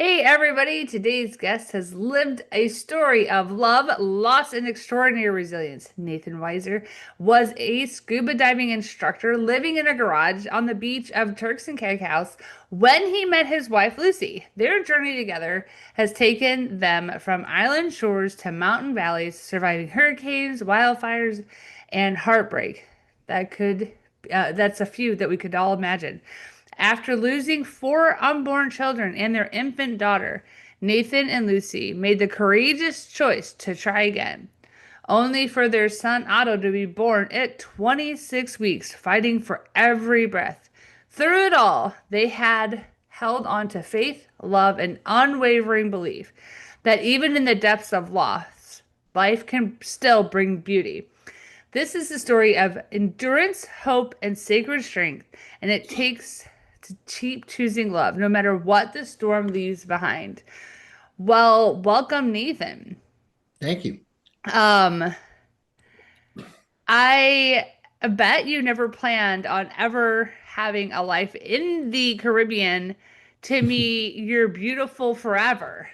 Hey everybody, today's guest has lived a story of love, loss, and extraordinary resilience. Nathan Wieser was a scuba diving instructor living in a garage on the beach of Turks and Caicos when he met his wife Lucy. Their journey together has taken them from island shores to mountain valleys, surviving hurricanes, wildfires, and heartbreak. That's a few that we could all imagine. After losing four unborn children and their infant daughter, Nathan and Lucy made the courageous choice to try again, only for their son Otto to be born at 26 weeks, fighting for every breath. Through it all, they had held on to faith, love, and unwavering belief that even in the depths of loss, life can still bring beauty. This is the story of endurance, hope, and sacred strength, and it takes to keep choosing love, no matter what the storm leaves behind. Well, welcome, Nathan. Thank you. Um, I bet you never planned on ever having a life in the Caribbean to meet your beautiful forever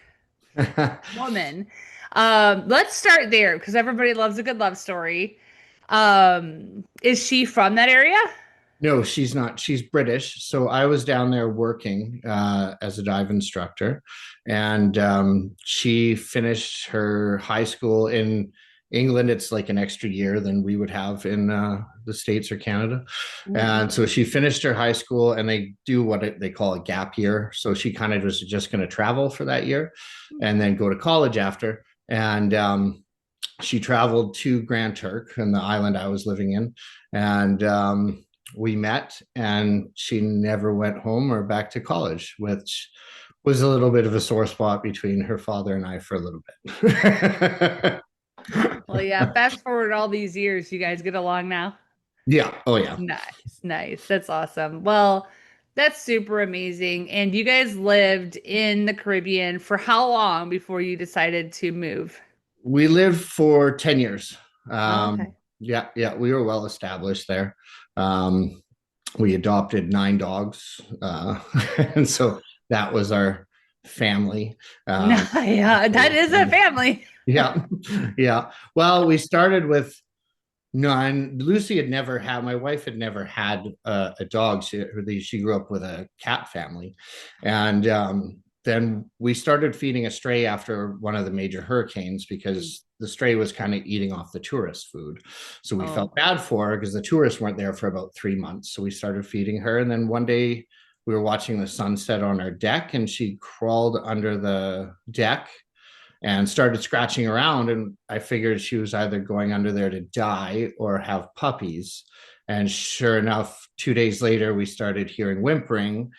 woman. Let's start there because everybody loves a good love story. Is she from that area? No, she's not. She's British. So I was down there working as a dive instructor, and she finished her high school in England. It's like an extra year than we would have in the States or Canada. Mm. And so she finished her high school, and they do they call a gap year. So she kind of was just going to travel for that year and then go to college after. And she traveled to Grand Turk and the island I was living in. And we met, and she never went home or back to college, which was a little bit of a sore spot between her father and I for a little bit. Well, yeah, fast forward all these years, you guys get along now. Yeah. Oh, yeah. Nice, nice. That's awesome. Well, that's super amazing. And you guys lived in the Caribbean for how long before you decided to move? We lived for 10 years. Oh, Um, okay. yeah. Yeah. We were well established there. Um, we adopted 9 dogs. And so that was our family. No, Um, yeah, that is a family. yeah. Yeah. Well, we started with no, and Lucy had never had. My wife had never had a dog. She grew up with a cat family, and then we started feeding a stray after one of the major hurricanes because the stray was kind of eating off the tourist food. So we felt Oh, bad for her because the tourists weren't there for about 3 months. So we started feeding her, and then one day we were watching the sunset on our deck, and she crawled under the deck and started scratching around. And I figured she was either going under there to die or have puppies. And sure enough, 2 days later, we started hearing whimpering,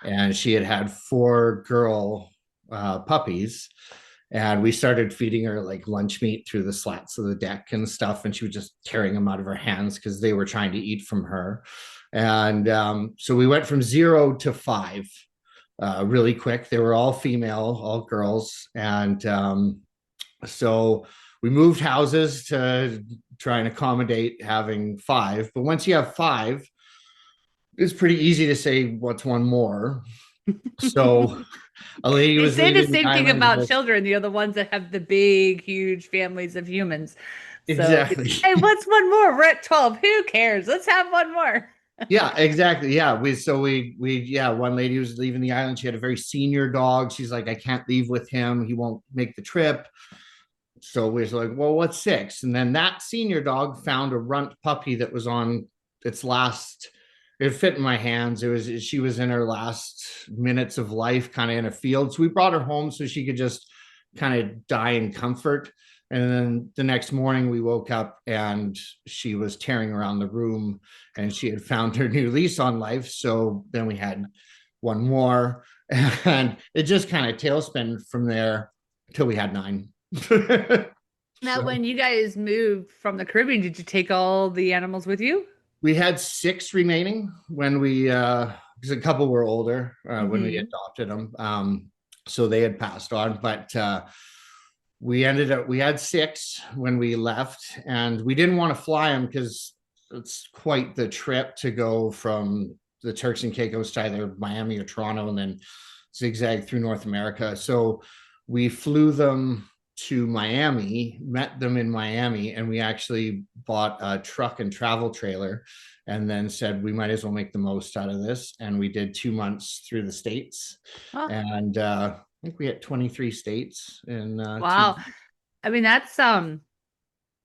and she had had 4 girl puppies. And we started feeding her like lunch meat through the slats of the deck and stuff. And she was just tearing them out of her hands because they were trying to eat from her. And so we went from 0 to 5 really quick. They were all female, all girls. And so we moved houses to try and accommodate having 5. But once you have 5, it's pretty easy to say what's one more. So a lady they was say the leaving the same thing island about with children. They're the ones that have the big, huge families of humans. So, exactly. hey, what's one more? We're at 12. Who cares? Let's have one more. Yeah, exactly. Yeah. We one lady was leaving the island. She had a very senior dog. She's like, I can't leave with him. He won't make the trip. So we was like, well, what's 6? And then that senior dog found a runt puppy that was on its last, it fit in my hands. She was in her last minutes of life, kind of in a field. So we brought her home so she could just kind of die in comfort. And then the next morning we woke up and she was tearing around the room and she had found her new lease on life. So then we had one more and it just kind of tailspin from there until we had 9. Now, So when you guys moved from the Caribbean, did you take all the animals with you? we had 6 remaining when we because a couple were older when we Hmm. adopted them. So they had passed on, but we had 6 when we left, and we didn't want to fly them because it's quite the trip to go from the Turks and Caicos to either Miami or Toronto, and then zigzag through North America. So we flew them to Miami, met them in Miami, and we actually bought a truck and travel trailer and then said we might as well make the most out of this. And we did 2 months through the States. Oh, And I think we hit 23 states in two wow. months. I mean, that's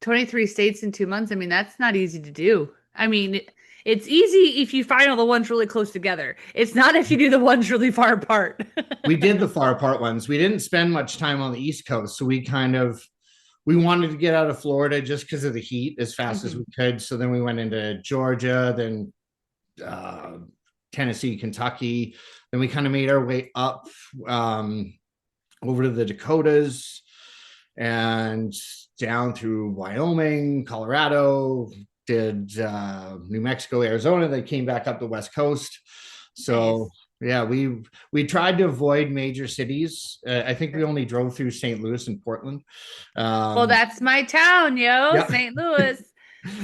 23 states in 2 months. I mean, that's not easy to do. I mean, it's easy if you find all the ones really close together. It's not if you do the ones really far apart. We did the far apart ones. We didn't spend much time on the East Coast. So we wanted to get out of Florida just because of the heat as fast as we Mhm. could. So then we went into Georgia, then uh, Tennessee, Kentucky. Then we kind of made our way up um, over to the Dakotas and down through Wyoming, Colorado, did New Mexico, Arizona. They came back up the West Coast. So Nice. yeah, we tried to avoid major cities. I think we only drove through St. Louis and Portland. Well, Um, that's my town, yo, yeah, St. Louis.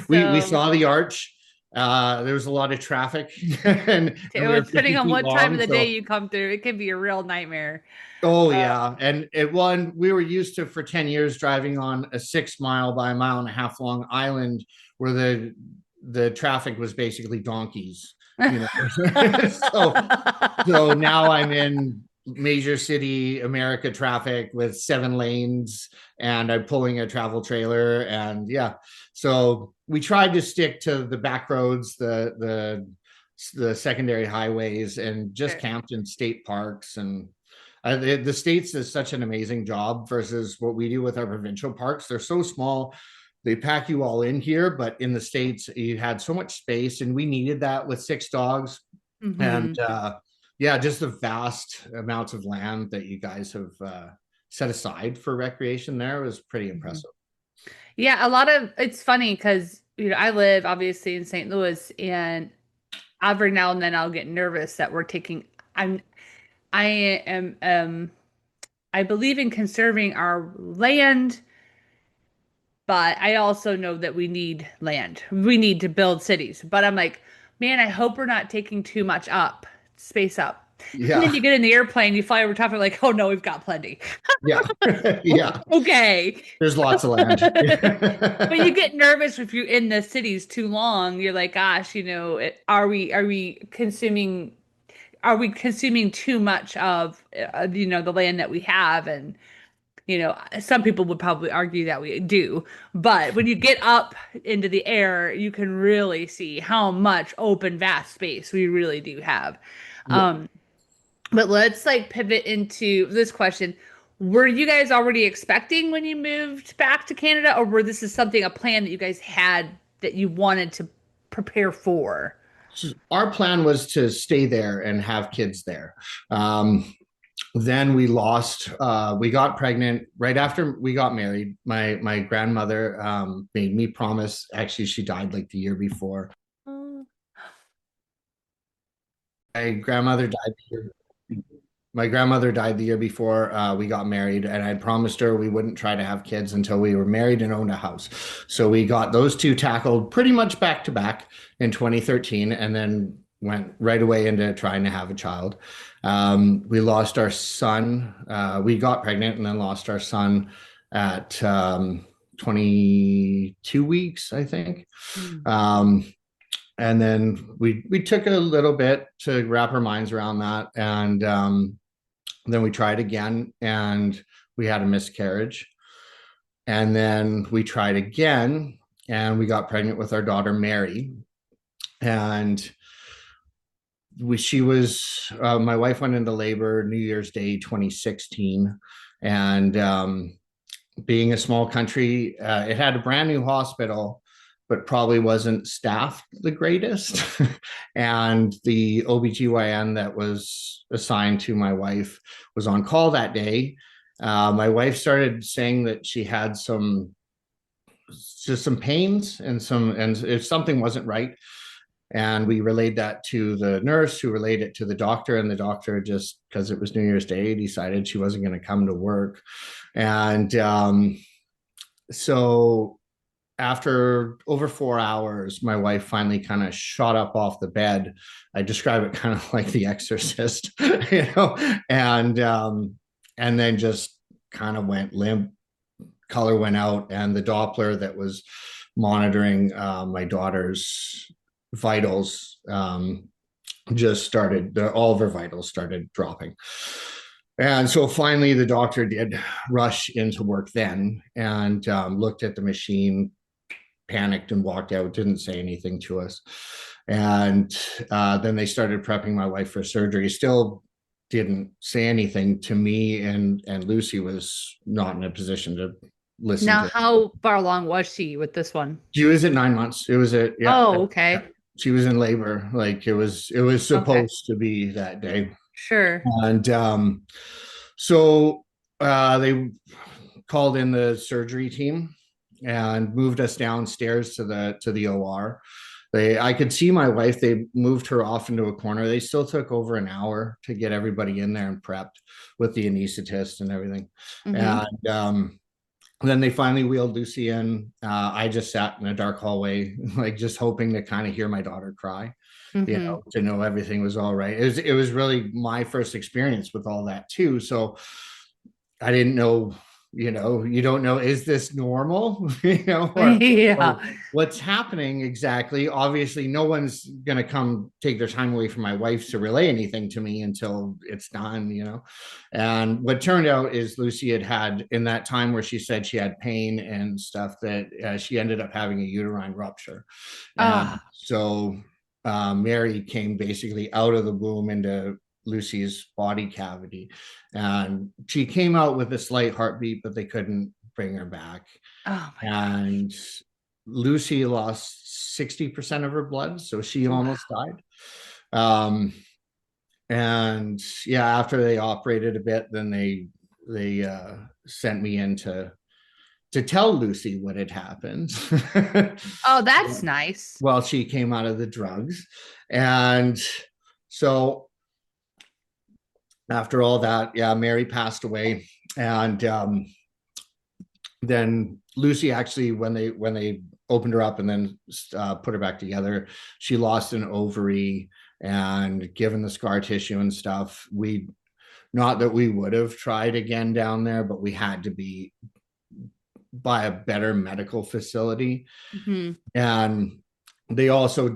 we So, saw the arch. There was a lot of traffic, and we were depending 50 on feet what time of long. the day So you come through, it can be a real nightmare. oh Uh, yeah, and it one we were used to for 10 years driving on a 6 mile by a mile and a half long island where the traffic was basically donkeys, you know. So now I'm in major city America traffic with 7 lanes, and I'm pulling a travel trailer, and yeah, so we tried to stick to the back roads, the secondary highways, and just Sure. camped in state parks. And the states does such an amazing job versus what we do with our provincial parks. They're so small, they pack you all in here, but in the states you had so much space, and we needed that with 6 dogs. And Hmm. yeah, just the vast amounts of land that you guys have set aside for recreation there was pretty Hmm. impressive. Yeah, a lot of it's funny because I live obviously in St. Louis, and every now and then I'll get nervous that we're taking. I'm I am I believe in conserving our land, but I also know that we need land. We need to build cities. But I'm like, man, I hope we're not taking too much up, space up. And then Yeah, you get in the airplane, you fly over top, and like, oh no, we've got plenty. yeah, yeah. Okay. There's lots of land. But you get nervous if you're in the cities too long. You're like, gosh, are we consuming too much of the land that we have? And some people would probably argue that we do. But when you get up into the air, you can really see how much open, vast space we really do have. Yeah. Um, but let's like pivot into this question. Were you guys already expecting when you moved back to Canada, or were this is something, a plan that you guys had that you wanted to prepare for? Our plan was to stay there and have kids there. Then we got pregnant right after we got married. My grandmother made me promise. Actually, she died like the year before. Oh. My grandmother died the year my grandmother died the year before we got married, and I promised her we wouldn't try to have kids until we were married and owned a house. So we got those two tackled pretty much back to back in 2013, and then went right away into trying to have a child. We lost our son. We got pregnant and then lost our son at 22 weeks, I think. Mm. Um, and then we took a little bit to wrap our minds around that, and then we tried again, and we had a miscarriage. And then we tried again, and we got pregnant with our daughter Mary. And she was my wife went into labor New Year's Day 2016, and being a small country, it had a brand new hospital, but probably wasn't staffed the greatest. And the OBGYN that was assigned to my wife was on call that day. My wife started saying that she had just some pains and if something wasn't right. And we relayed that to the nurse, who relayed it to the doctor, and the doctor, just because it was New Year's Day, decided she wasn't going to come to work. And so after over 4 hours, my wife finally kind of shot up off the bed. I describe it kind of like The Exorcist, and then just kind of went limp. Color went out, and the Doppler that was monitoring my daughter's vitals just started. All of her vitals started dropping. And so finally, the doctor did rush into work then and looked at the machine, panicked and walked out, didn't say anything to us. And then they started prepping my wife for surgery. Still didn't say anything to me, and Lucy was not in a position to listen Now, to it. how far along was she with this one? She was at 9 months. It was a yeah, Oh, yeah. okay. She was in labor. Like it was Okay. supposed to be that day. Sure. And so they called in the surgery team and moved us downstairs to the OR. I could see my wife. They moved her off into a corner. They still took over an hour to get everybody in there and prepped with the anesthetist and everything. Mm-hmm. And then they finally wheeled Lucy in. I just sat in a dark hallway, like just hoping to kind of hear my daughter cry, Mm-hmm. to know everything was all right. It was really my first experience with all that too. So I didn't know, you don't know, is this normal, or Yeah. what's happening exactly. Obviously, no one's going to come take their time away from my wife to relay anything to me until it's done. And what turned out is Lucy had in that time where she said she had pain and stuff, that she ended up having a uterine rupture. And Ah. so Mary came basically out of the womb into Lucy's body cavity. And she came out with a slight heartbeat, but they couldn't bring her back. Oh my And Lucy lost 60% of her blood, so she God. almost died. Um, and yeah, after they operated a bit, then they sent me in to tell Lucy what had happened. Oh, that's nice. While she came out of the drugs. And so after all that, yeah, Mary passed away. And then Lucy actually, when they opened her up and then put her back together, she lost an ovary. And given the scar tissue and stuff, we not that we would have tried again down there, but we had to be by a better medical facility. Mm-hmm. And they also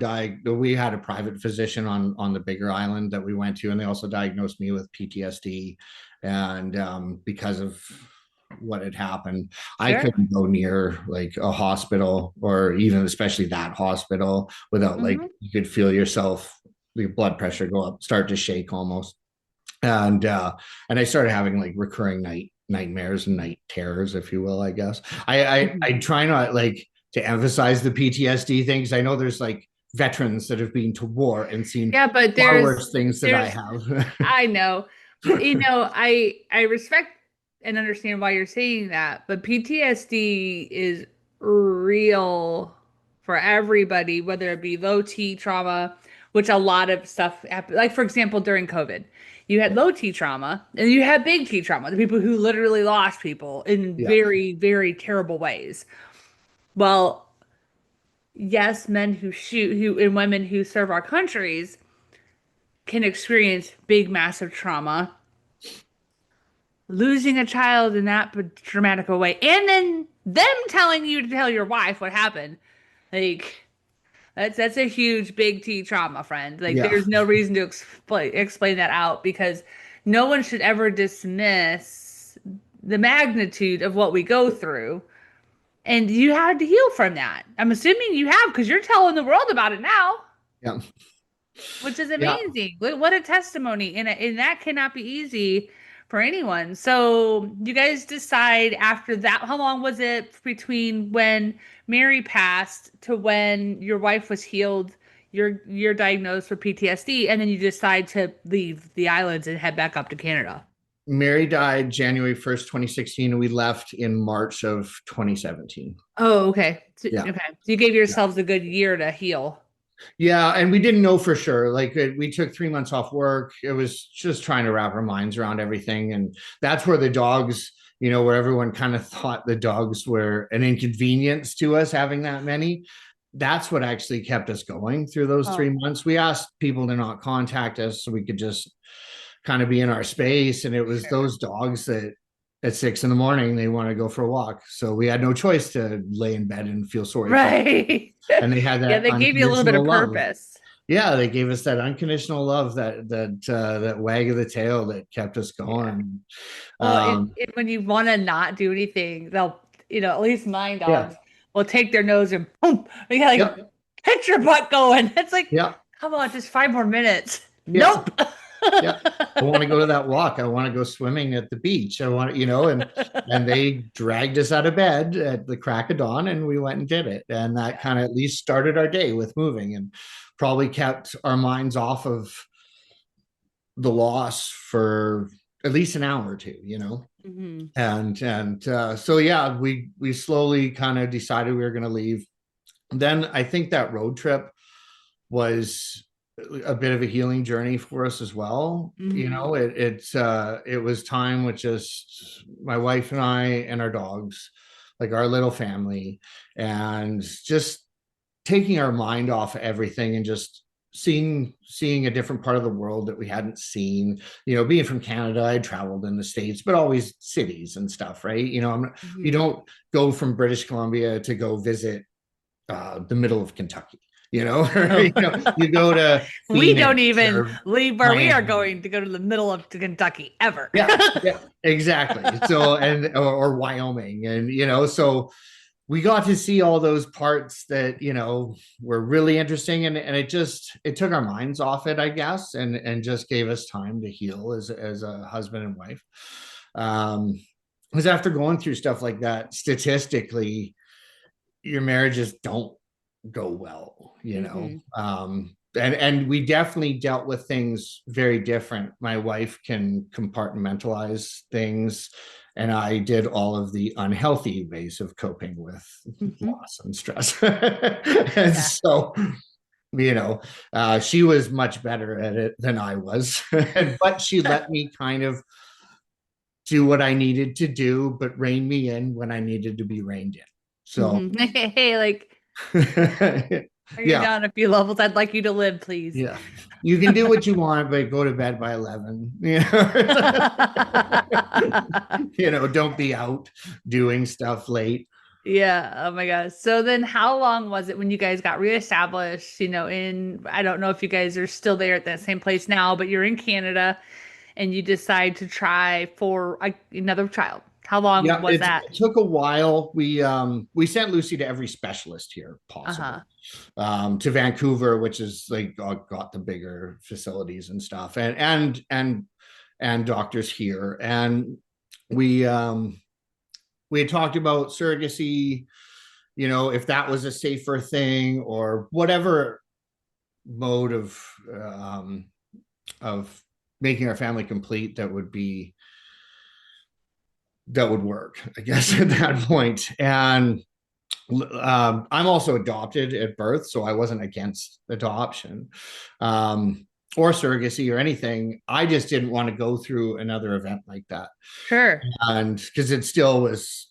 we had a private physician on the bigger island that we went to, and they also diagnosed me with PTSD. And because of what had happened, I Sure. couldn't go near like a hospital, or even especially that hospital, without, like, Mm-hmm. you could feel yourself, your blood pressure go up, start to shake almost. And I started having like recurring nightmares and night terrors, if you will, I guess. I Mm-hmm. try not, like, to emphasize the PTSD things. I know there's like veterans that have been to war and seen Yeah, but far there's worse things than I there's have. I know. I respect and understand why you're saying that, but PTSD is real for everybody, whether it be low T trauma, which a lot of stuff happened. Like for example, during COVID, you had low T trauma and you had big T trauma, the people who literally lost people in Yeah. very, very terrible ways. Well, yes, men who shoot who and women who serve our countries can experience big, massive trauma. Losing a child in that dramatic a way, and then them telling you to tell your wife what happened, like that's a huge big T trauma, friend. Like Yeah. there's no reason to explain that out because no one should ever dismiss the magnitude of what we go through. And you had to heal from that. I'm assuming you have because you're telling the world about it now, Yeah. which is Yeah. amazing. What a testimony. And that cannot be easy for anyone. So you guys decide after that, how long was it between when Mary passed to when your wife was healed, you're diagnosed with PTSD, and then you decide to leave the islands and head back up to Canada? Mary died January 1st, 2016, and we left in March of 2017. Oh, okay. Yeah. Okay. So you gave Yeah. yourselves a good year to heal. Yeah, and we didn't know for sure. Like we took 3 months off work. It was just trying to wrap our minds around everything, and that's where the dogs, where everyone kind of thought the dogs were an inconvenience to us having that many. That's what actually kept us going through those three Oh, months. We asked people to not contact us so we could just kind of be in our space, and it was sure. those dogs that at 6 in the morning they want to go for a walk. So we had no choice to lay in bed and feel sorry for them. Right. And they had Yeah, that they gave you a little bit of unconditional love. purpose. Yeah, they gave us that unconditional love, that wag of the tail that kept us Yeah. going. Well, Um, when you want to not do anything, they'll, at least mine yeah, dogs will take their nose and boom, yeah, like yep, get your butt going. It's like, yeah, come on, just 5 more minutes. yeah, Nope. yeah. I want to go to that walk. I want to go swimming at the beach. I want, and they dragged us out of bed at the crack of dawn, and we went and did it. And that Yeah. kind of at least started our day with moving, and probably kept our minds off of the loss for at least an hour or two. Hmm. And so yeah, we slowly kind of decided we were going to leave. Then I think that road trip was a bit of a healing journey for us as well. Hmm. It was time with just my wife and I and our dogs, like our little family, and just taking our mind off everything and just seeing a different part of the world that we hadn't seen. Being from Canada, I traveled in the States, but always cities and stuff, right? You Hmm. don't go from British Columbia to go visit the middle of Kentucky, or No. you go to We don't Phoenix even or leave where we are Miami. going to go to the middle of Kentucky ever. Yeah, yeah, exactly. So, or Wyoming, and so we got to see all those parts that were really interesting, and it took our minds off it, I guess, and just gave us time to heal as a husband and wife. um because after going through stuff like that, statistically your marriages don't go well, Hmm. and we definitely dealt with things very different. My wife can compartmentalize things, and I did all of the unhealthy ways of coping with Hmm. loss and stress. And Yeah. so, she was much better at it than I was, but she let me kind of do what I needed to do, but rein me in when I needed to be reined in. So, Hmm. Hey, like, bring it yeah, down a few levels. I'd like you to live, please. yeah. You can do what you want, but go to bed by 11. Don't be out doing stuff late. Yeah. Oh my gosh. So then how long was it when you guys got reestablished, I don't know if you guys are still there at that same place now, but you're in Canada and you decide to try for another child. How long Yeah, was it that? took a while. We sent Lucy to every specialist here possible, Uh-huh. to Vancouver, which is like got the bigger facilities and stuff, and doctors here. And we had talked about surrogacy, if that was a safer thing or whatever mode of making our family complete that would work, I guess, at that Hmm. point. And I'm also adopted at birth, so I wasn't against adoption, or surrogacy or anything. I just didn't want to go through another event like that, Sure. and because it still was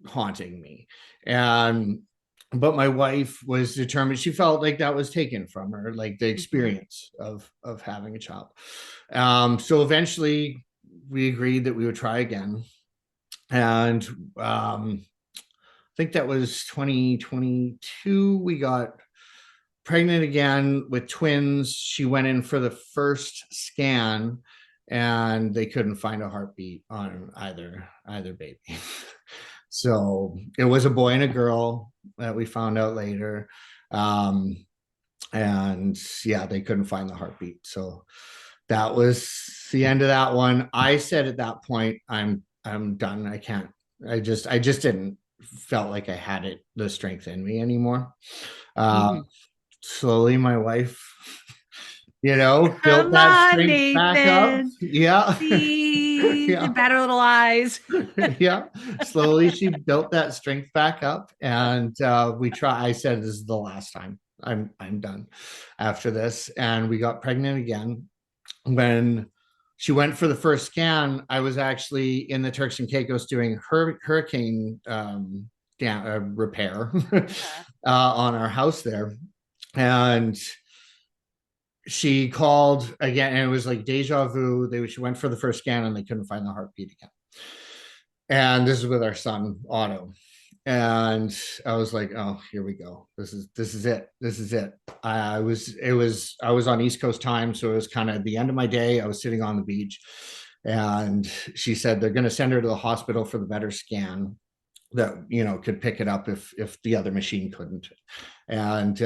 haunting me. And but my wife was determined. She felt like that was taken from her, like the Hmm. experience of having a child. So eventually we agreed that we would try again. And I think that was 2022. We got pregnant again with twins. She went in for the first scan, and they couldn't find a heartbeat on either baby. So it was a boy and a girl that we found out later. Um, and yeah, they couldn't find the heartbeat. So that was the end of that one. I said at that point, I'm done. I can't. I just didn't felt like I had the strength in me anymore. Uh, Hmm. Slowly, my wife, built Come that on, strength back up. Nathan. Yeah, See the yeah, better little eyes. yeah. Slowly, she built that strength back up, and we try. I said, "This is the last time. I'm done after this. And we got pregnant again. When she went for the first scan, I was actually in the Turks and Caicos doing hurricane repair Uh-huh. on our house there. And she called again, and it was like deja vu. She went for the first scan and they couldn't find the heartbeat again. And this is with our son Otto. And I was like, oh, here we go. This is it. This is it. I was on East Coast time, so it was kind of the end of my day. I was sitting on the beach, and she said they're going to send her to the hospital for the better scan that could pick it up if the other machine couldn't. And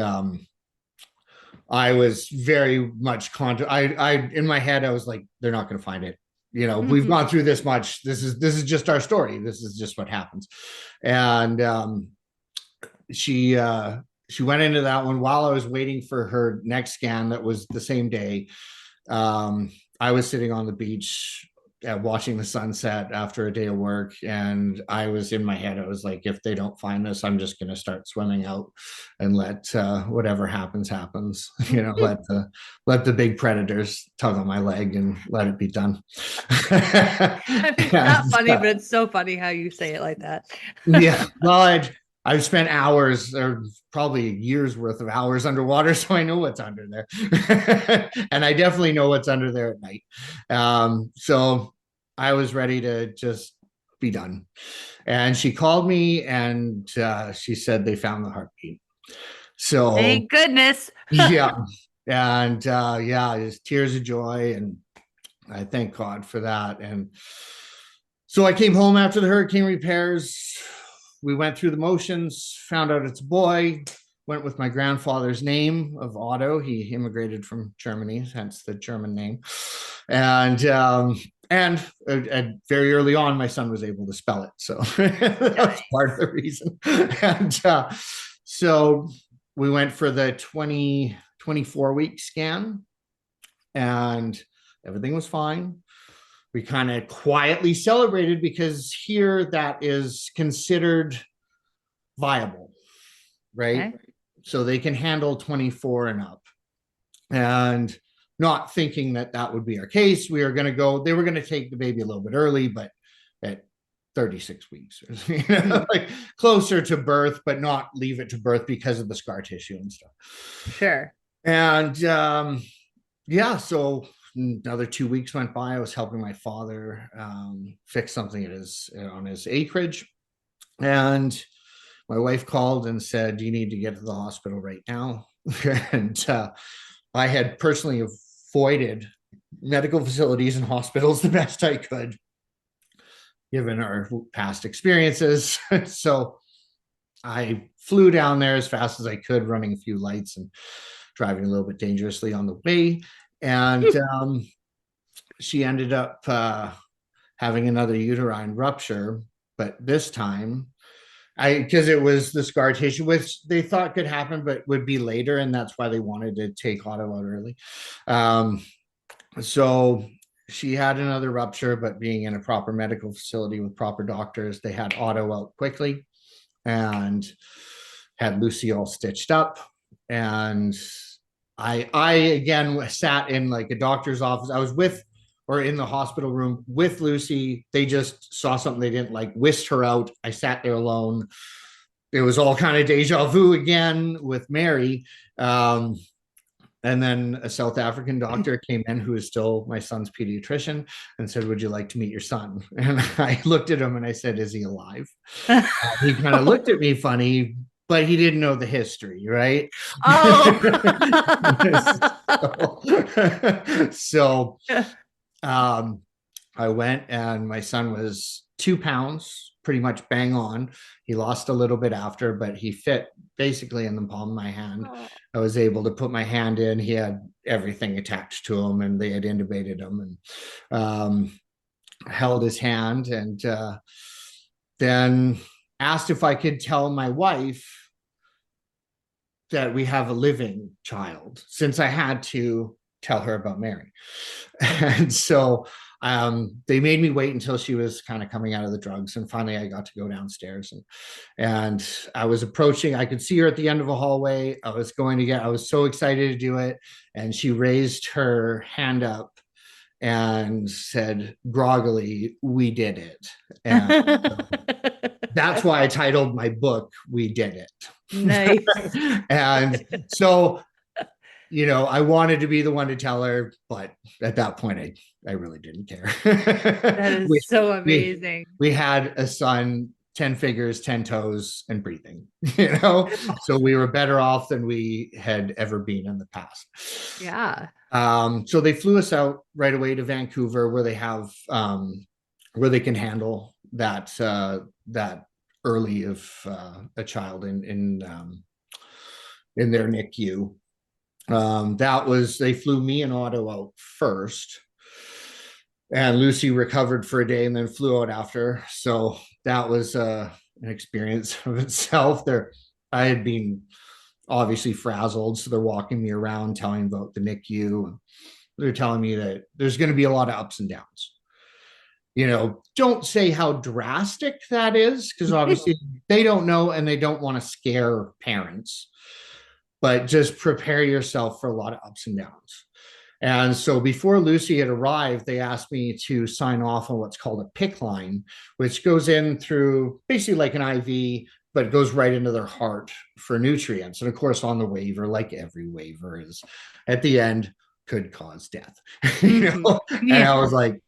I was very much I in my head I was like, they're not going to find it. We've gone through this much. This is just our story. This is just what happens. And she went into that one while I was waiting for her next scan. That was the same day. I was sitting on the beach watching the sunset after a day of work, and I was in my head, I was like, if they don't find this, I'm just going to start swimming out and let whatever happens let the big predators tug on my leg and let it be done. I mean, it's not And, funny, but it's so funny how you say it like that. yeah, well, I've spent hours, or probably a year's worth of hours underwater, so I know what's under there. And I definitely know what's under there at night. So I was ready to just be done. And she called me, and she said they found the heartbeat. So Thank goodness. yeah. And yeah, just tears of joy. And I thank God for that. And so I came home after the hurricane repairs. We went through the motions, found out it's a boy, went with my grandfather's name of Otto. He immigrated from Germany, hence the German name. And very early on, my son was able to spell it. So that's part of the reason. And so we went for the 24-week scan, and everything was fine. We kind of quietly celebrated because here that is considered viable, right? Okay. So they can handle 24 and up. And not thinking that that would be our case, they were going to take the baby a little bit early, but at 36 weeks, like closer to birth, but not leave it to birth because of the scar tissue and stuff. Sure. And yeah, so another 2 weeks went by. I was helping my father fix something on his acreage, and my wife called and said, you need to get to the hospital right now. And I had personally avoided medical facilities and hospitals the best I could, given our past experiences. So I flew down there as fast as I could, running a few lights and driving a little bit dangerously on the way. And she ended up having another uterine rupture, but this time, because it was the scar tissue, which they thought could happen, but would be later, and that's why they wanted to take Otto out early. So she had another rupture, but being in a proper medical facility with proper doctors, they had Otto out quickly and had Lucy all stitched up. And I again sat in like a doctor's office. I was in the hospital room with Lucy. They just saw something they didn't like, whisked her out. I sat there alone. It was all kind of deja vu again with Mary. And then a South African doctor came in who is still my son's pediatrician and said, would you like to meet your son? And I looked at him and I said, is he alive? He kind of looked at me funny, but he didn't know the history, right? Oh. So I went, and my son was 2 pounds, pretty much bang on. He lost a little bit after, but he fit basically in the palm of my hand. I was able to put my hand in. He had everything attached to him, and they had intubated him, and held his hand, and then asked if I could tell my wife that we have a living child, since I had to tell her about Mary. And so They made me wait until she was kind of coming out of the drugs, and finally I got to go downstairs, and I was approaching. I could see her at the end of a hallway. I was so excited to do it, and she raised her hand up and said groggily, "We did it." And that's why I titled my book "We Did Nice. It." And so, I wanted to be the one to tell her, but at that point, I really didn't care. That we, is so we, amazing. we had a son, 10 fingers, 10 toes, and breathing, so we were better off than we had ever been in the past. Yeah. So they flew us out right away to Vancouver, where they have where they can handle that early of a child in their NICU. They flew me and Otto out first, and Lucy recovered for a day and then flew out after. So that was an experience of itself. I had been obviously frazzled, so they're walking me around, telling me about the NICU. They're telling me that there's going to be a lot of ups and downs. Don't say how drastic that is, because obviously they don't know and they don't want to scare parents, but just prepare yourself for a lot of ups and downs. And so before Lucy had arrived, they asked me to sign off on what's called a PICC line, which goes in through basically like an IV, but it goes right into their heart for nutrients. And of course, on the waiver, like every waiver is at the end, could cause death. And I Yeah. was like,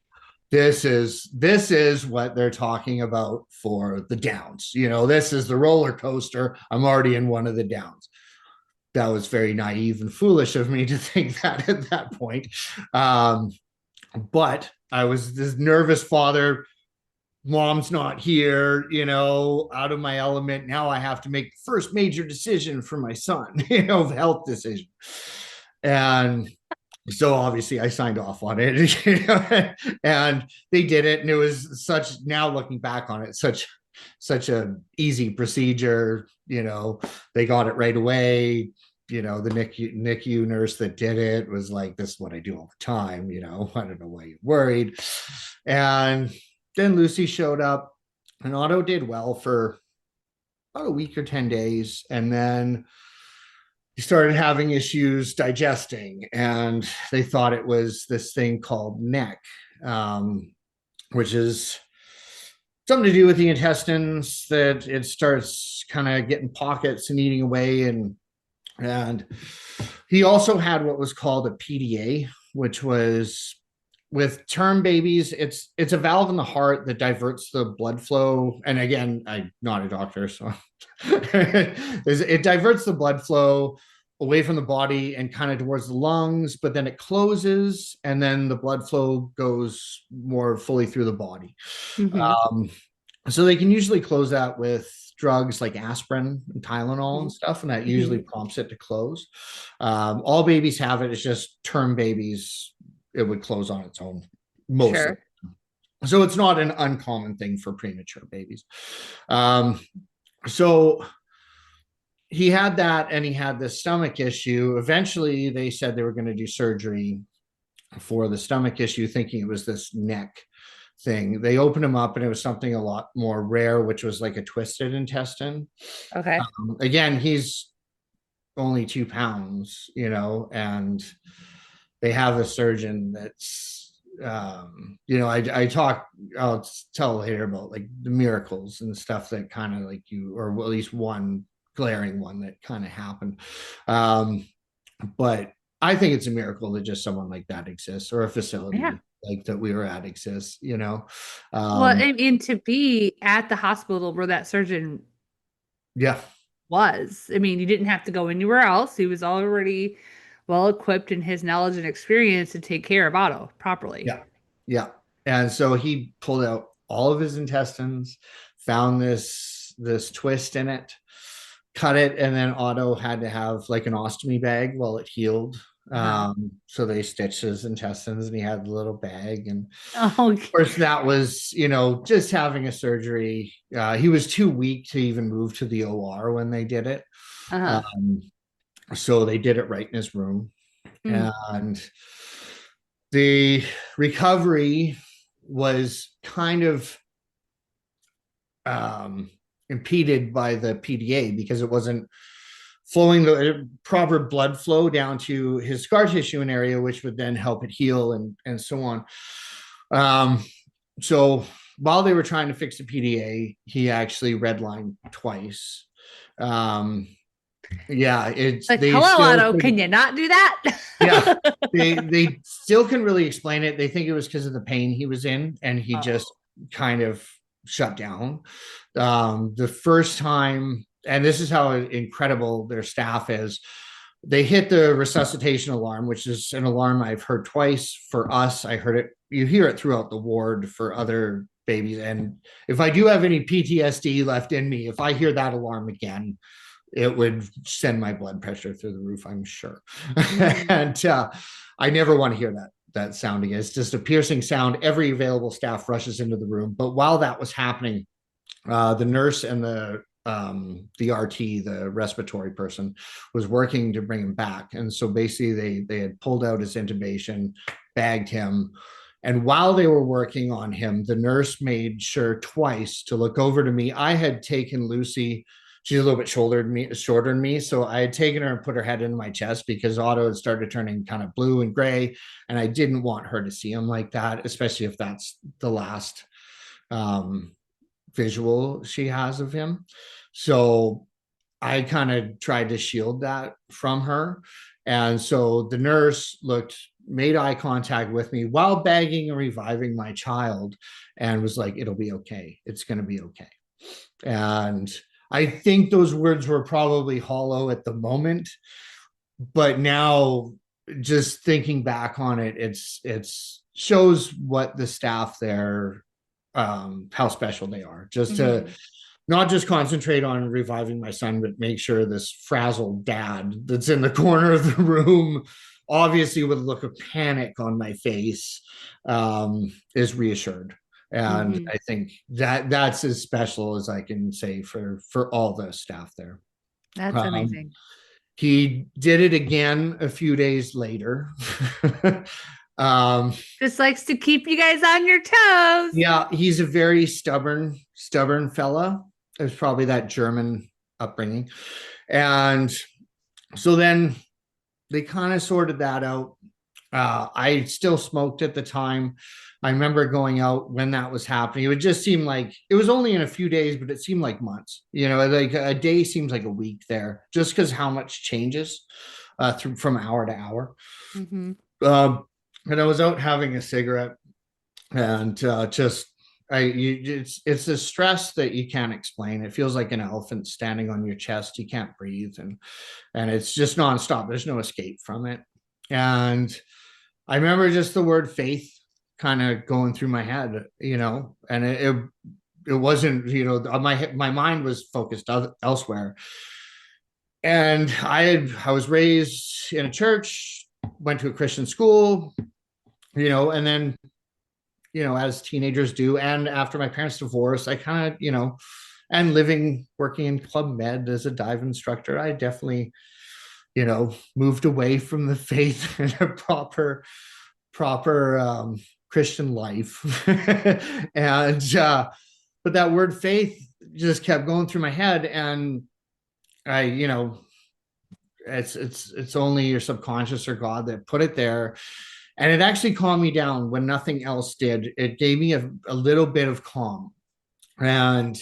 this is what they're talking about for the downs. This is the roller coaster. I'm already in one of the downs. That was very naive and foolish of me to think that at that point. But I was this nervous father. Mom's not here, out of my element. Now I have to make the first major decision for my son, health decision. And so obviously I signed off on it, and they did it. And it was now looking back on it, such a easy procedure. They got it right away. The NICU nurse that did it was like, "This is what I do all the time." I don't know why you're worried. And then Lucy showed up, and Otto did well for about a week or 10 days. And then he started having issues digesting, and they thought it was this thing called NEC, which is something to do with the intestines, that it starts kind of getting pockets and eating away. And he also had what was called a PDA, which was, with term babies, it's a valve in the heart that diverts the blood flow. And again, I'm not a doctor, so it diverts the blood flow away from the body and kind of towards the lungs, but then it closes, and then the blood flow goes more fully through the body. Hmm. Um, so they can usually close that with drugs like aspirin and Tylenol and stuff, and that usually Hmm. prompts it to close. All babies have it. It's just term babies, it would close on its own mostly. Sure. So it's not an uncommon thing for premature babies. So he had that, and he had this stomach issue. Eventually, they said they were going to do surgery for the stomach issue, thinking it was this neck thing. They opened him up, and it was something a lot more rare, which was like a twisted intestine. Okay. Again, he's only 2 pounds, and they have a surgeon that's, I'll tell later about like the miracles and stuff that kind of like or at least one glaring one that kind of happened. But I think it's a miracle that just someone like that exists, or a Yeah. facility like that we were at exists. Well, Um, and to be at the hospital where that surgeon yeah, was, I mean, you didn't have to go anywhere else. He was already well equipped in his knowledge and experience to take care of Otto properly. yeah, yeah. And so he pulled out all of his intestines, found this twist in it, cut it, and then Otto had to have like an ostomy bag while it healed. Uh-huh. So they stitched his intestines, and he had the little bag. And Oh, of course, that was, just having a surgery. He was too weak to even move to the OR when they did it. uh-huh. Um, so they did it right in his room. Mm. And The recovery was kind of um, impeded by the PDA because it wasn't flowing the proper blood flow down to his scar tissue and area, which would then help it heal and so on. Um, so while they were trying to fix the PDA, he actually redlined twice. Um, yeah, it's Like, they hello, still Otto, can you not do yeah, that? they still can really explain it. They think it was because of the pain he was in, and he just Oh. kind of shut down. The first time, and this is how incredible their staff is. They hit the resuscitation alarm, which is an alarm I've heard twice. For us, I heard it. You hear it throughout the ward for other babies. And if I do have any PTSD left in me, if I hear that alarm again, it would send my blood pressure through the roof, I'm sure. Mhm. And I never want to hear that sound again. It's just a piercing sound. Every available staff rushes into the room. But while that was happening, the nurse and the RT, the respiratory person, was working to bring him back. And so basically, they had pulled out his intubation, bagged him, and while they were working on him, the nurse made sure twice to look over to me. I had taken Lucy. She's a little bit shorter than me. So I had taken her and put her head into my chest because Otto had started turning kind of blue and gray. And I didn't want her to see him like that, especially if that's the last um, visual she has of him. So I kind of tried to shield that from her. And so the nurse made eye contact with me while bagging and reviving my child and was like, it'll be okay. It's going to be okay. And I think those words were probably hollow at the moment, but now just thinking back on it, it's shows what the staff there, how special they are, just to Mhm. not just concentrate on reviving my son, but make sure this frazzled dad that's in the corner of the room, obviously with a look of panic on my face, is reassured. And Mhm. I think that's as special as I can say for all the staff there. That's Um, amazing. he did it again a few days later. um, Just likes to keep you guys on your toes. yeah, he's a very stubborn fella. There's probably that German upbringing. And so then they kind of sorted that out. I still smoked at the time. I remember going out when that was happening. It would just seem like it was only in a few days, but it seemed like months. You know, like a day seems like a week there, just because how much changes from hour to hour. Mhm. Um, and I was out having a cigarette, and just it's a stress that you can't explain. It feels like an elephant standing on your chest. You can't breathe, and it's just nonstop. There's no escape from it. And I remember just the word faith kind of going through my head, and it wasn't, my mind was focused elsewhere. And I was raised in a church, went to a Christian school, and then as teenagers do, and after my parents' divorce, I kind of, and working in Club Med as a dive instructor, I definitely, moved away from the faith in a proper Christian life. And but that word faith just kept going through my head, and I, it's only your subconscious or God that put it there. And it actually calmed me down when nothing else did. It gave me a little bit of calm. And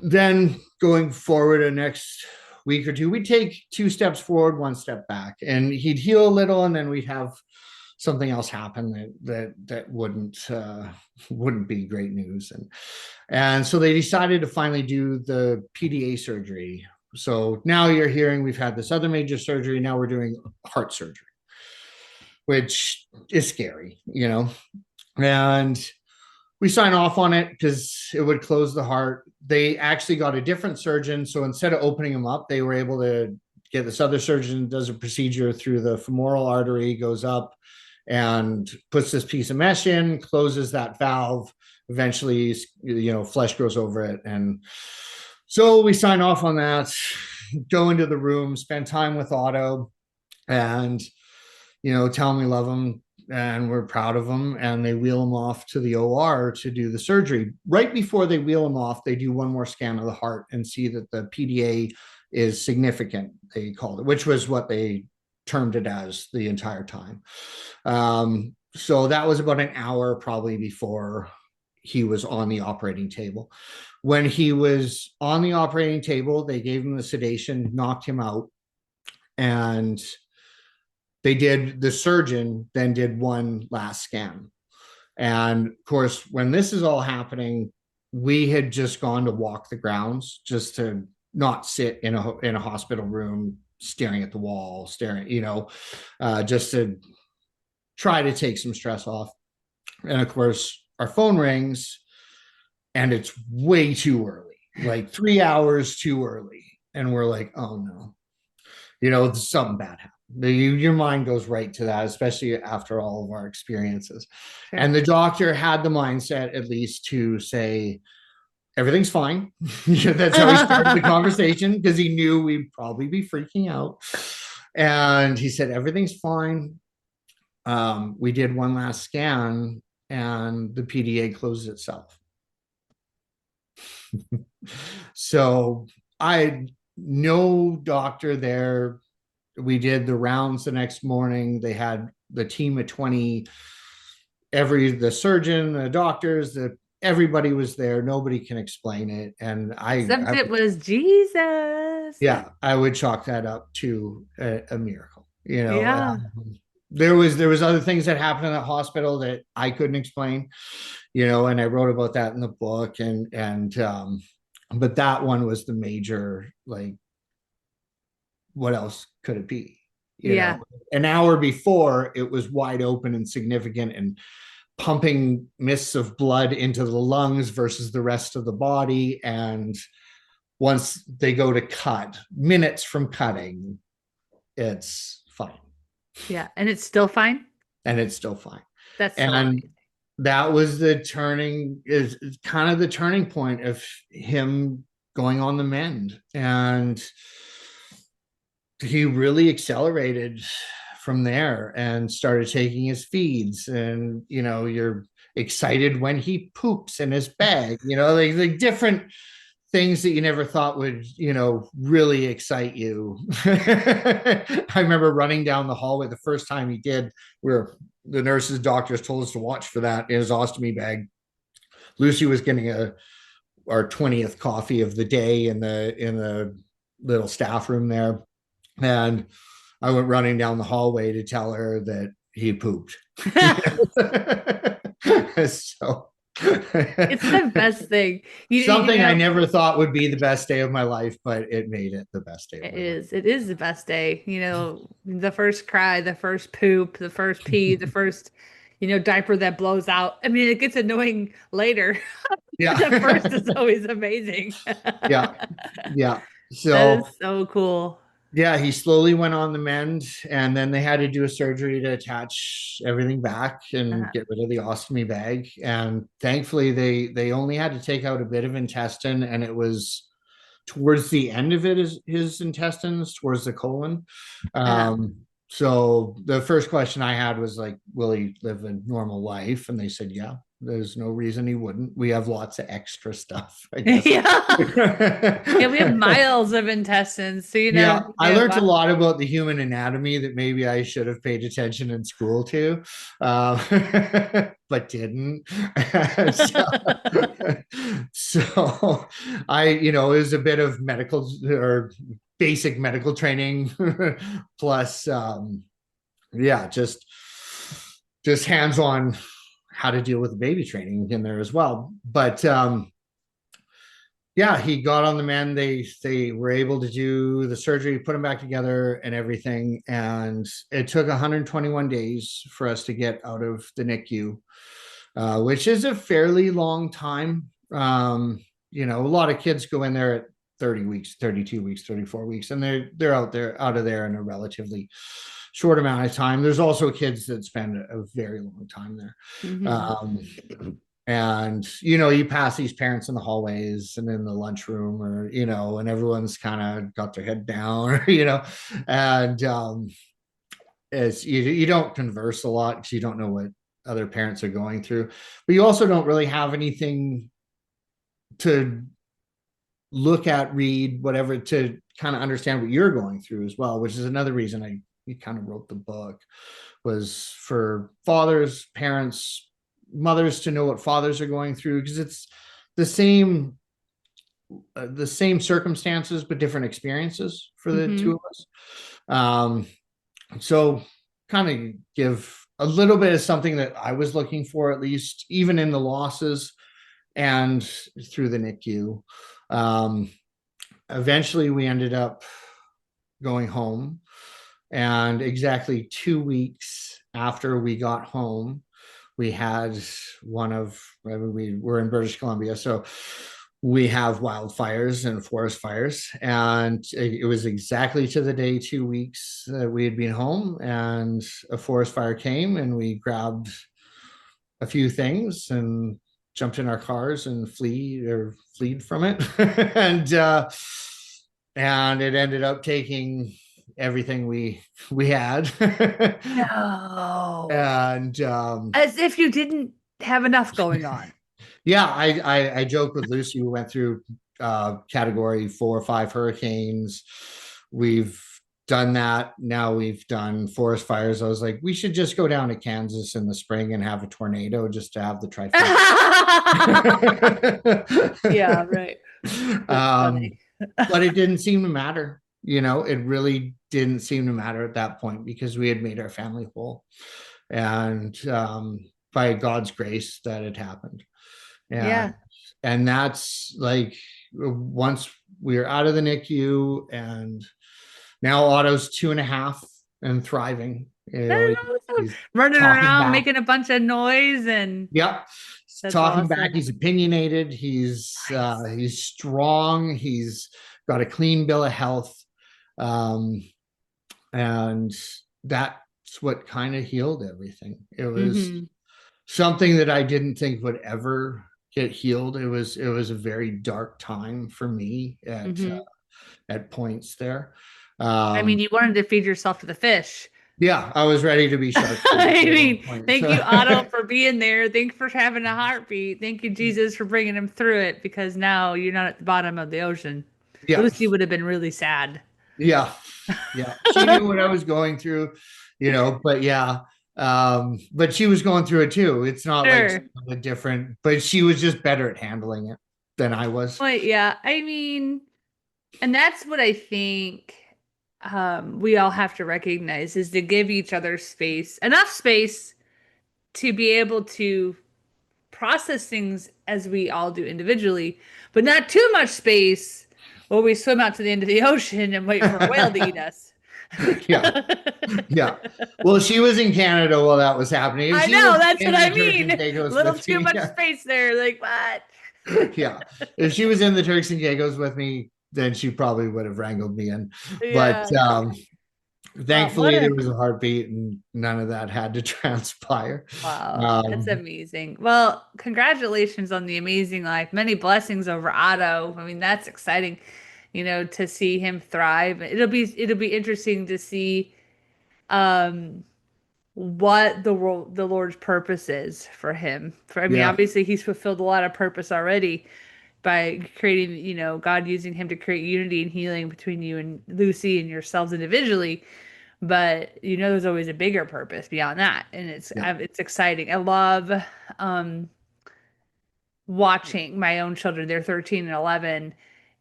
then going forward the next week or two, we'd take 2 steps forward, 1 step back, and he'd heal a little, and then we'd have something else happen that wouldn't be great news. And so they decided to finally do the PDA surgery. So now you're hearing we've had this other major surgery. Now we're doing heart surgery, which is scary, and we sign off on it because it would close the heart. They actually got a different surgeon. So instead of opening him up, they were able to get this other surgeon, does a procedure through the femoral artery, goes up and puts this piece of mesh in, closes that valve. Eventually, flesh grows over it. And so we sign off on that, go into the room, spend time with Otto. And tell him we love him and we're proud of him. And they wheel him off to the OR to do the surgery. Right before they wheel him off, they do one more scan of the heart and see that the PDA is significant, they called it, which was what they termed it as the entire time. So that was about an hour probably before he was on the operating table. When he was on the operating table, they gave him the sedation, knocked him out, and the surgeon then did one last scan. And of course, when this is all happening, we had just gone to walk the grounds just to not sit in a hospital room staring at the wall, just to try to take some stress off. And of course, our phone rings and it's way too early, like 3 hours too early. And we're like, oh no, something bad happened. Your mind goes right to that, especially after all of our experiences. Sure. And the doctor had the mindset at least to say, everything's fine. That's how he started the conversation, because he knew we'd probably be freaking out. And he said, everything's fine. We did one last scan and the PDA closed itself. So I had no doctor there. We did the rounds the next morning. They had the team of 20, the surgeon, the doctors, everybody was there. Nobody can explain it. And Except it was Jesus. yeah, I would chalk that up to a miracle. Yeah. There was other things that happened in the hospital that I couldn't explain, and I wrote about that in the book. But that one was the major, like, what else could it be? Yeah. An hour before it was wide open and significant and pumping mists of blood into the lungs versus the rest of the body. And once they go to cut, minutes from cutting, it's fine. Yeah. And it's still fine. And it's still fine. That's so And amazing. that was is kind of the turning point of him going on the mend. And he really accelerated from there and started taking his feeds. And you're excited when he poops in his bag, like different things that you never thought would really excite you. I remember running down the hallway the first time he did, where the nurses, doctors told us to watch for that in his ostomy bag. Lucy was getting our 20th coffee of the day in the little staff room there, and I went running down the hallway to tell her that he pooped. So It's the best thing. something I never thought would be the best day of my life, but it made it the best day of It my life. is. It is the best day. The first cry, the first poop, the first pee, the first, diaper that blows out. I mean, it gets annoying later. The first is Yeah. always amazing. Yeah. Yeah. That So is so cool. yeah, he slowly went on the mend, and then they had to do a surgery to attach everything back and Uh, get rid of the ostomy bag. And thankfully, they only had to take out a bit of intestine, and it was towards the end of it, is his intestines, towards the colon. uh, So the first question I had was like, will he live a normal life? And they said, yeah, there's no reason he wouldn't. We have lots of extra stuff, I guess. yeah. Yeah, we have miles of intestines, so Yeah, I learned a wow. lot about the human anatomy that maybe I should have paid attention in school to, but didn't. so, so it was a bit of medical or basic medical training, plus, yeah, just hands-on how to deal with baby training in there as well. But yeah, he got on the mend. They were able to do the surgery, put him back together and everything. And it took 121 days for us to get out of the NICU, which is a fairly long time. A lot of kids go in there at 30 weeks, 32 weeks, 34 weeks, and they're out of there in a relatively short amount of time. There's also kids that spend a very long time there. Mhm. Um, and you pass these parents in the hallways and in the lunchroom, or and everyone's kind of got their head down, and as you don't converse a lot because you don't know what other parents are going through, but you also don't really have anything to look at, read, whatever, to kind of understand what you're going through as well, which is another reason I kind of wrote the book, was for fathers, parents, mothers to know what fathers are going through, because it's the same the same circumstances but different experiences for the two Hmm. of us. So kind of give a little bit of something that I was looking for, at least even in the losses and through the NICU. um, Eventually we ended up going home, and exactly 2 weeks after we got home, we had one of, we were in British Columbia, so we have wildfires and forest fires, and it was exactly to the day 2 weeks that we had been home, and a forest fire came, and we grabbed a few things and jumped in our cars and fled from it. And it ended up taking everything we had. No. And As if you didn't have enough going on. yeah, I joke with Lucy. We went through category 4 or 5 hurricanes. We've done that. Now we've done forest fires. I was like, we should just go down to Kansas in the spring and have a tornado just to have the trifecta. Yeah, right. That's um, funny. but it didn't seem to matter. It really didn't seem to matter at that point because we had made our family whole. And by God's grace, that had happened. Yeah. And that's like, once we were out of the NICU, and now Otto's 2.5 and thriving. He's Running talking around back. making a bunch of noise, and Yep. He's that's talking back. awesome. He's opinionated. Nice. He's strong. He's got a clean bill of health. Um, and that's what kind of healed everything. It was Hmm. something that I didn't think would ever get healed. It was a very dark time for me Hmm. at points there. I mean, Um, you wanted to feed yourself to the fish. yeah, I was ready to be shark food I at one mean, point. thank So you, Otto, for being there. Thank you for having a heartbeat. Thank you, Jesus, for bringing him through it because now you're not at the bottom of the ocean. yeah, Lucy would have been really sad. yeah, yeah. She knew what I was going through, but yeah. But she was going through it too. It's not like Sure. a different, but she was just better at handling it than I was. Well, yeah, I mean, and that's what I think we all have to recognize is to give each other space, enough space to be able to process things as we all do individually, but not too much space where we swim out to the end of the ocean and wait for a whale to eat us. Yeah, yeah. Well, she was in Canada while that was happening. If I she was know, that's what in the I Turks mean. and A Caicos little with too me, much space there. Like, what? yeah, if she was in the Turks and Caicos with me, then she probably would have wrangled me in. But Yeah. Well, what thankfully, there a was a heartbeat, and none of that had to transpire. wow. That's Um, amazing. Well, congratulations on the amazing life. Many blessings over Otto. I mean, that's exciting, to see him thrive. It'll be interesting to see um what the Lord's purpose is for him. I mean, yeah, obviously he's fulfilled a lot of purpose already by creating, God using him to create unity and healing between you and Lucy and yourselves individually. But there's always a bigger purpose beyond that, and yeah, it's exciting. I love um, watching my own children. They're 13 and 11,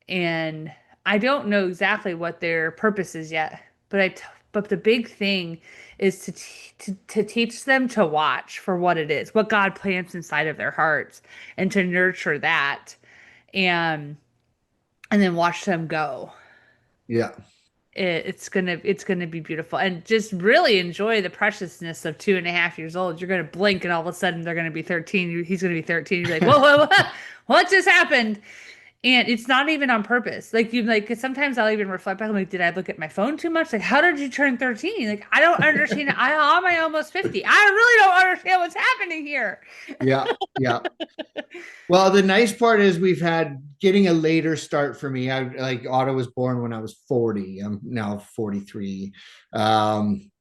and I don't know exactly what their purpose is yet. But the big thing is to teach them to watch for what it is, what God plants inside of their hearts, and to nurture that, and and then watch them go. yeah, It's gonna be beautiful, and just really enjoy the preciousness of 2.5 years old. You're gonna blink and all of a sudden they're gonna be 13. He's gonna be 13. You're like, whoa, whoa, whoa, what just happened? And it's not even on purpose. Like, 'cause sometimes I'll even reflect back. I'm like, did I look at my phone too much? Like, how did you turn 13? Like, I don't understand. How am I almost 50? I really don't understand what's happening here. yeah, yeah. Well, the nice part is we've had getting a later start for me. I like Otto was born when I was 40. I'm now 43. Um,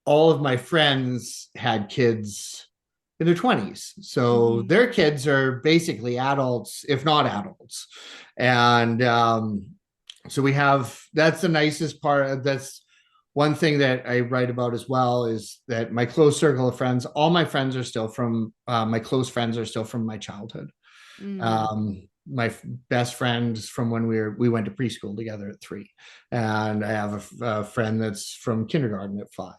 all of my friends had kids in their 20s. So Mhm. their kids are basically adults, if not adults. And so we have, that's the nicest part. That's one thing that I write about as well, is that my close circle of friends, all my friends are still from, my close friends are still from my childhood. Mm. My best friends from when we went to preschool together at 3, and I have a friend that's from kindergarten at 5,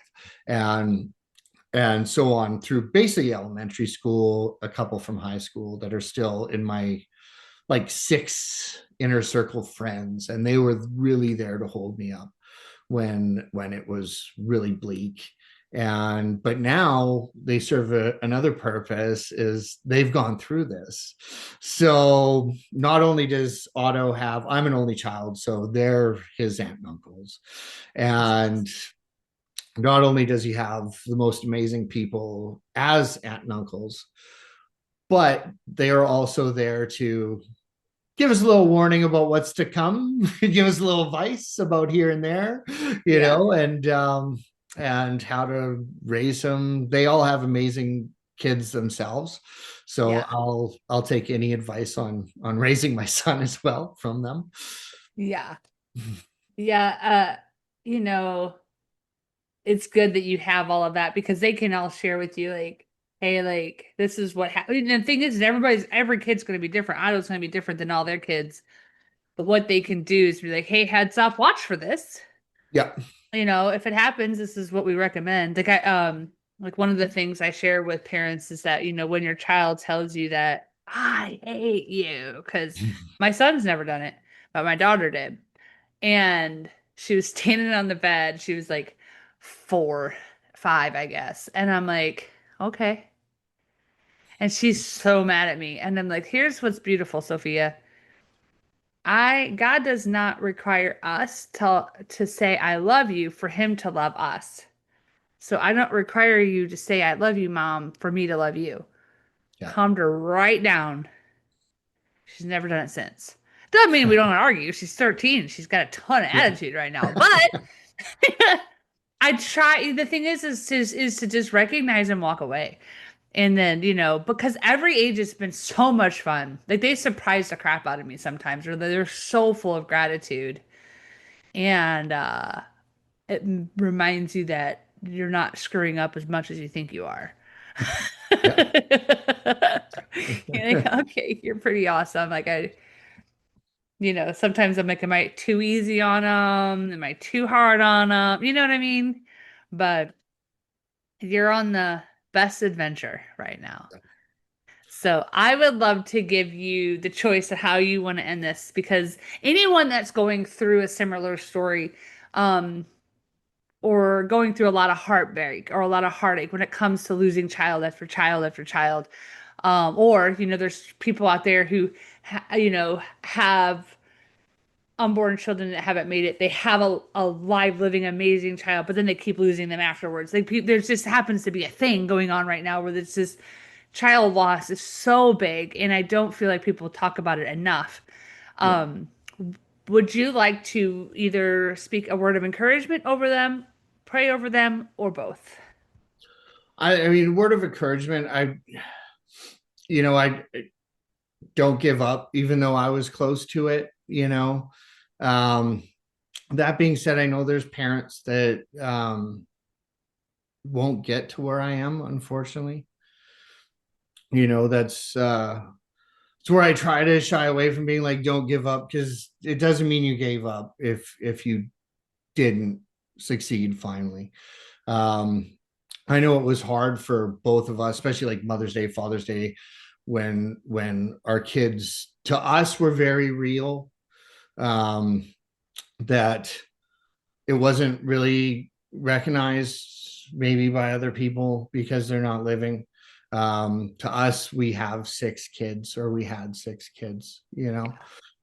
and so on through basically elementary school, a couple from high school that are still in my like 6 inner circle friends, and they were really there to hold me up when it was really bleak. And but now they serve another purpose, is they've gone through this. So not only does Otto have, I'm an only child, so they're his aunt and uncles, and not only does he have the most amazing people as aunt and uncles, but they are also there to give us a little warning about what's to come, give us a little advice about here and there, Yeah. and how to raise them. They all have amazing kids themselves, so Yeah. I'll take any advice on raising my son as well from them. Yeah. Yeah. You know, it's good that you have all of that because they can all share with you, like, hey, like, this is what happened. And the thing is, every kid's going to be different. Otto's going to be different than all their kids. But what they can do is be like, hey, heads up, watch for this. Yeah. If it happens, this is what we recommend. Like one of the things I share with parents is that, when your child tells you that I hate you, because my son's never done it, but my daughter did. And she was standing on the bed. She was like 4, 5, I guess. And I'm like, okay. And she's so mad at me. And I'm like, here's what's beautiful, Sophia. God does not require us to say I love you for him to love us. So I don't require you to say I love you, mom, for me to love you. Yeah. Calmed her right down. She's never done it since. Doesn't mean we don't argue. She's 13. She's got a ton of Yeah. attitude right now. But I try. The thing is to just recognize and walk away. And then, because every age has been so much fun. Like they surprise the crap out of me sometimes, or they're so full of gratitude. And it reminds you that you're not screwing up as much as you think you are. Yeah. You're like, okay, you're pretty awesome. Like sometimes I'm like, am I too easy on them? Am I too hard on them? You know what I mean? But you're on the best adventure right now. So I would love to give you the choice of how you want to end this because anyone that's going through a similar story, um, or going through a lot of heartbreak or a lot of heartache when it comes to losing child after child after child, or there's people out there who, have unborn children that haven't made it. They have a live, living, amazing child, but then they keep losing them afterwards. Like there's just happens to be a thing going on right now where it's just child loss is so big, and I don't feel like people talk about it enough. Yeah. Um, would you like to either speak a word of encouragement over them, pray over them, or both? I mean, word of encouragement. I don't give up, even though I was close to it. Um, that being said, I know there's parents that won't get to where I am, unfortunately. That's it's where I try to shy away from being like, don't give up, because it doesn't mean you gave up if you didn't succeed finally. Um, I know it was hard for both of us, especially like Mother's Day, Father's Day, when our kids to us were very real. That it wasn't really recognized maybe by other people because they're not living. To us, we have 6 kids, or we had 6 kids.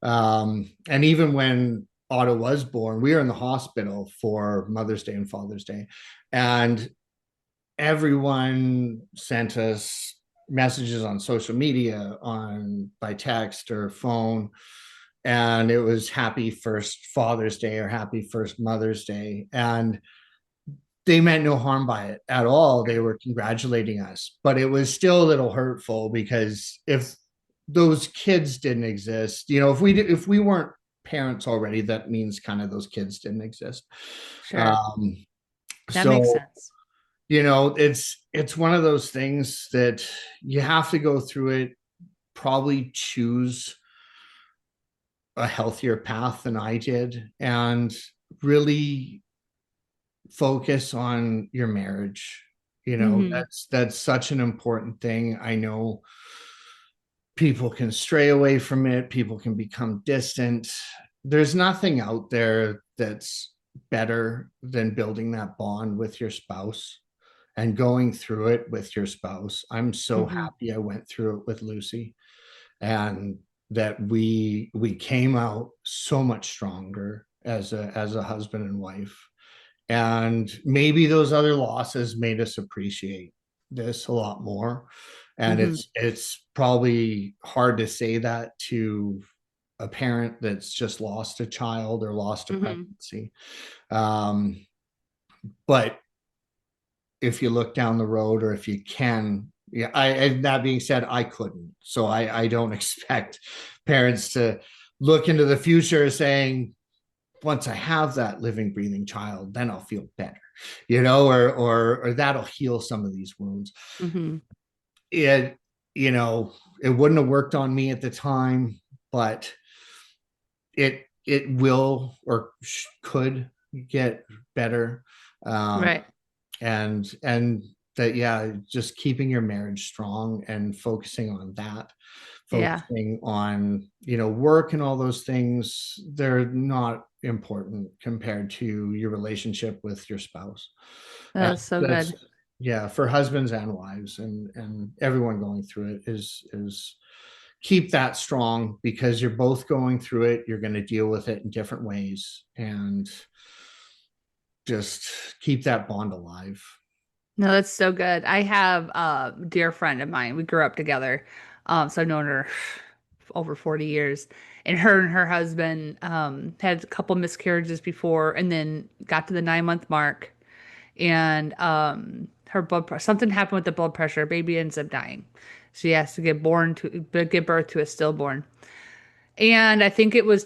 And even when Otto was born, we were in the hospital for Mother's Day and Father's Day, and everyone sent us messages on social media, on by text or phone, and it was happy first Father's Day or happy first Mother's Day. And they meant no harm by it at all. They were congratulating us, but it was still a little hurtful because if those kids didn't exist, if we weren't parents already, that means kind of those kids didn't exist. Sure. Um, That makes so sense. it's one of those things that you have to go through it, probably choose a healthier path than I did, and really focus on your marriage. Hmm. That's such an important thing. I know people can stray away from it, people can become distant. There's nothing out there that's better than building that bond with your spouse and going through it with your spouse. I'm so Hmm. happy I went through it with Lucy, and that we came out so much stronger as a husband and wife. And maybe those other losses made us appreciate this a lot more. And Hmm. it's probably hard to say that to a parent that's just lost a child or lost a Hmm. pregnancy. But if you look down the road, or if you can, yeah, that being said, I couldn't. So I don't expect parents to look into the future saying, once I have that living, breathing child, then I'll feel better, or that'll heal some of these wounds. Hmm. It, it wouldn't have worked on me at the time, but it will, or could get better. Um, Right. and that, yeah, just keeping your marriage strong and focusing on that, Yeah. focusing on work and all those things, they're not important compared to your relationship with your spouse. And That's so that's, good. yeah, for husbands and wives, and everyone going through it, is keep that strong, because you're both going through it, you're going to deal with it in different ways, and just keep that bond alive. No, that's so good. I have a dear friend of mine. We grew up together. So I've known her over 40 years. And her husband had a couple miscarriages before and then got to the 9 month mark. And her something happened with the blood pressure. Baby ends up dying. She has to give birth to a stillborn. And I think it was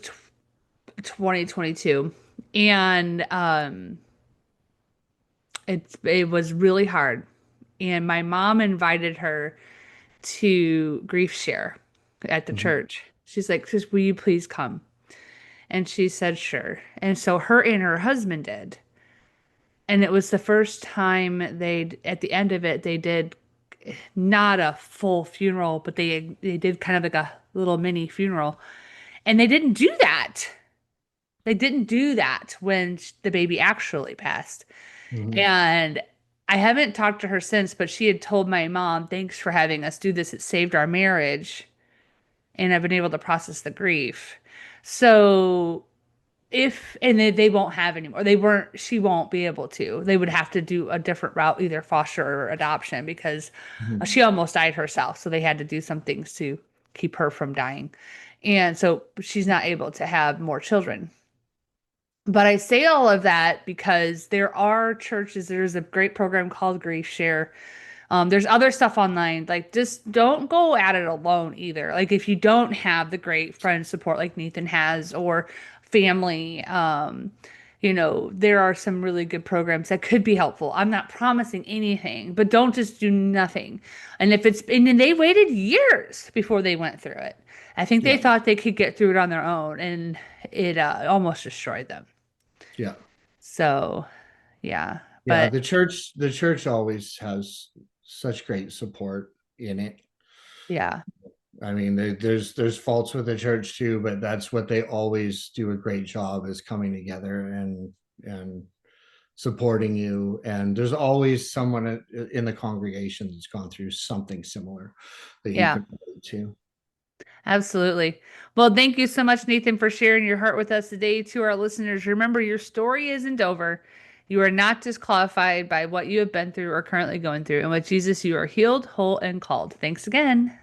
2022. And it was really hard. And my mom invited her to grief share at the Mhm. church. She's like, "Sis, will you please come?" And she said, "Sure." And so her and her husband did. And it was the first time at the end of it, they did not a full funeral, but they did kind of like a little mini funeral. And they didn't do that. They didn't do that when the baby actually passed. Mhm. And I haven't talked to her since, but she had told my mom, "Thanks for having us do this. It saved our marriage." And I've been able to process the grief. So if and they won't have anymore. They weren't. She won't be able to. They would have to do a different route, either foster or adoption, because Mhm. she almost died herself. So they had to do some things to keep her from dying, and so she's not able to have more children. But I say all of that because there are churches. There's a great program called Grief Share. There's other stuff online. Like, just don't go at it alone either. Like, if you don't have the great friend support like Nathan has, or family, there are some really good programs that could be helpful. I'm not promising anything, but don't just do nothing. And then they waited years before they went through it. I think they Yeah. thought they could get through it on their own, and it almost destroyed them. Yeah. So, yeah, Yeah, but the church always has such great support in it. yeah, I mean, there's faults with the church too, but that's what they always do a great job, is coming together and supporting you. And there's always someone in the congregation that's gone through something similar that you yeah. can relate to. Absolutely. Well, thank you so much, Nathan, for sharing your heart with us today. To our listeners, remember your story isn't over. You are not disqualified by what you have been through or currently going through. And with Jesus, you are healed, whole, and called. Thanks again.